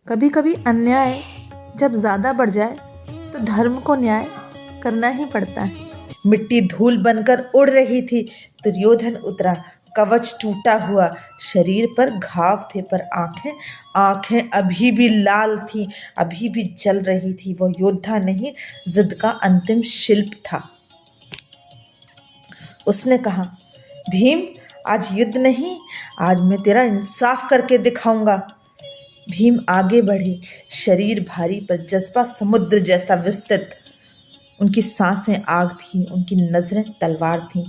कभी कभी अन्याय जब ज़्यादा बढ़ जाए तो धर्म को न्याय करना ही पड़ता है। मिट्टी धूल बनकर उड़ रही थी। दुर्योधन उतरा। कवच टूटा हुआ, शरीर पर घाव थे, पर आंखें आंखें अभी भी लाल थीं, अभी भी जल रही थी। वह योद्धा नहीं, जिद का अंतिम शिल्प था। उसने कहा, भीम, आज युद्ध नहीं, आज मैं तेरा इंसाफ करके दिखाऊंगा। भीम आगे बढ़े, शरीर भारी पर जज्बा समुद्र जैसा विस्तृत। उनकी सांसें आग थीं, उनकी नजरें तलवार थीं।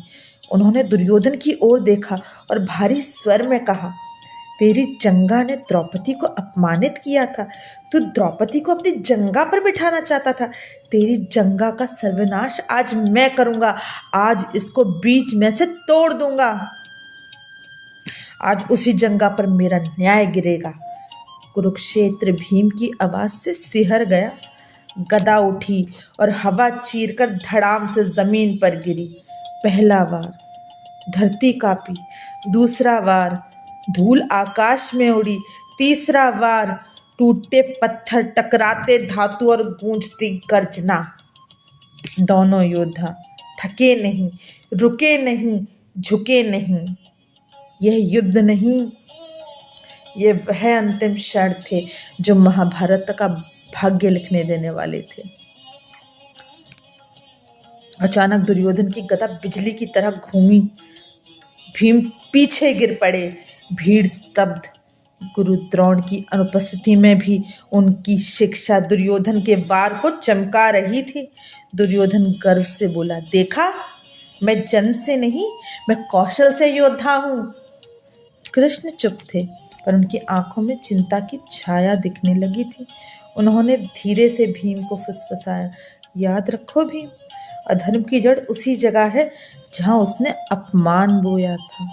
उन्होंने दुर्योधन की ओर देखा और भारी स्वर में कहा, तेरी जंगा ने द्रौपदी को अपमानित किया था। तू द्रौपदी को अपनी जंगा पर बिठाना चाहता था। तेरी जंगा का सर्वनाश आज मैं करूंगा। आज इसको बीच में से तोड़ दूंगा। आज उसी जंगा पर मेरा न्याय गिरेगा। कुरुक्षेत्र भीम की आवाज से सिहर गया। गदा उठी और हवा चीरकर धड़ाम से जमीन पर गिरी। पहला वार, धरती कांपी। दूसरा वार, धूल आकाश में उड़ी। तीसरा वार, टूटते पत्थर, टकराते धातु और गूंजती गर्जना। दोनों योद्धा थके नहीं, रुके नहीं, झुके नहीं। यह युद्ध नहीं, ये वह अंतिम क्षण थे जो महाभारत का भाग्य लिखने देने वाले थे। अचानक दुर्योधन की गदा बिजली की तरह घूमी। भीम पीछे गिर पड़े। भीड़ स्तब्ध। गुरु द्रोण की अनुपस्थिति में भी उनकी शिक्षा दुर्योधन के वार को चमका रही थी। दुर्योधन गर्व से बोला, देखा, मैं जन्म से नहीं, मैं कौशल से योद्धा हूं। कृष्ण चुप थे, पर उनकी आंखों में चिंता की छाया दिखने लगी थी। उन्होंने धीरे से भीम को फुसफुसाया, याद रखो भीम, अधर्म की जड़ उसी जगह है जहां उसने अपमान बोया था।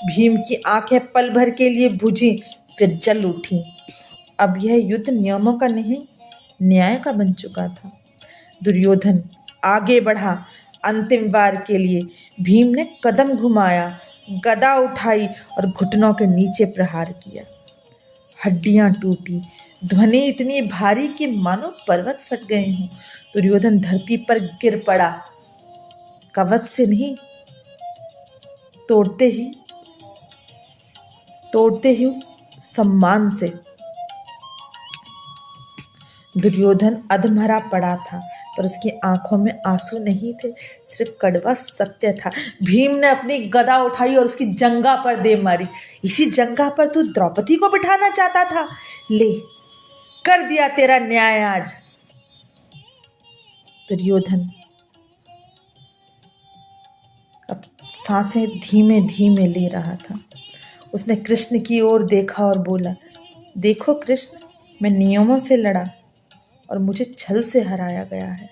भीम की आंखें पल भर के लिए बुझी, फिर जल उठी। अब यह युद्ध नियमों का नहीं, न्याय का बन चुका था। दुर्योधन आगे बढ़ा अंतिम वार के लिए। भीम ने कदम घुमाया, गदा उठाई और घुटनों के नीचे प्रहार किया। हड्डियां टूटी, ध्वनि इतनी भारी कि मानो पर्वत फट गए हों। दुर्योधन धरती पर गिर पड़ा। कवच से नहीं, तोड़ते ही सम्मान से। दुर्योधन अधमरा पड़ा था, पर उसकी आंखों में आंसू नहीं थे, सिर्फ कड़वा सत्य था। भीम ने अपनी गदा उठाई और उसकी जंगा पर दे मारी। इसी जंगा पर तू द्रौपदी को बिठाना चाहता था, ले, कर दिया तेरा न्याय आज। दुर्योधन अब सांसें धीमे धीमे ले रहा था। उसने कृष्ण की ओर देखा और बोला, देखो कृष्ण, मैं नियमों से लड़ा और मुझे छल से हराया गया है।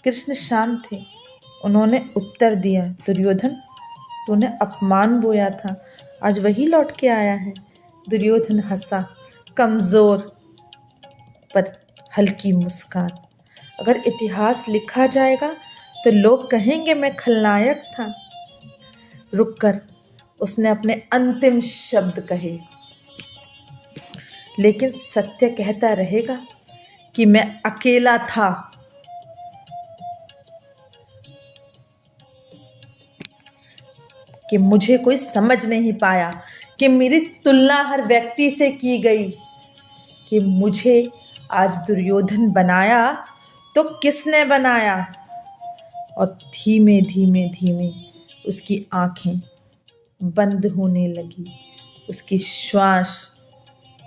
कृष्ण शांत थे। उन्होंने उत्तर दिया, दुर्योधन, तूने अपमान बोया था, आज वही लौट के आया है। दुर्योधन हंसा, कमजोर पर हल्की मुस्कान। अगर इतिहास लिखा जाएगा तो लोग कहेंगे मैं खलनायक था। रुककर उसने अपने अंतिम शब्द कहे, लेकिन सत्य कहता रहेगा कि मैं अकेला था। कि मुझे कोई समझ नहीं पाया, कि मेरी तुलना हर व्यक्ति से की गई, कि मुझे आज दुर्योधन बनाया तो किसने बनाया। और धीमे धीमे धीमे उसकी आंखें बंद होने लगी, उसकी श्वास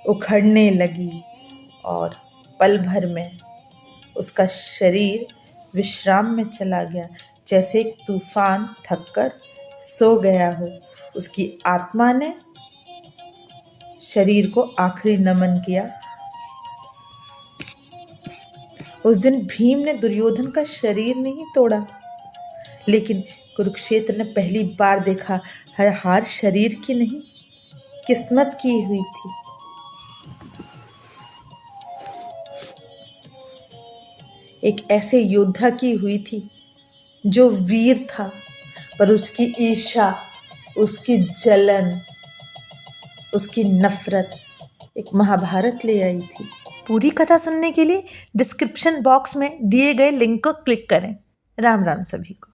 उखड़ने लगी और पल भर में उसका शरीर विश्राम में चला गया, जैसे एक तूफान थककर सो गया हो। उसकी आत्मा ने शरीर को आखिरी नमन किया। उस दिन भीम ने दुर्योधन का शरीर नहीं तोड़ा, लेकिन कुरुक्षेत्र ने पहली बार देखा, हर हार शरीर की नहीं, किस्मत की हुई थी। एक ऐसे योद्धा की हुई थी जो वीर था, पर उसकी ईर्ष्या, उसकी जलन, उसकी नफरत एक महाभारत ले आई थी। पूरी कथा सुनने के लिए डिस्क्रिप्शन बॉक्स में दिए गए लिंक को क्लिक करें। राम राम सभी को।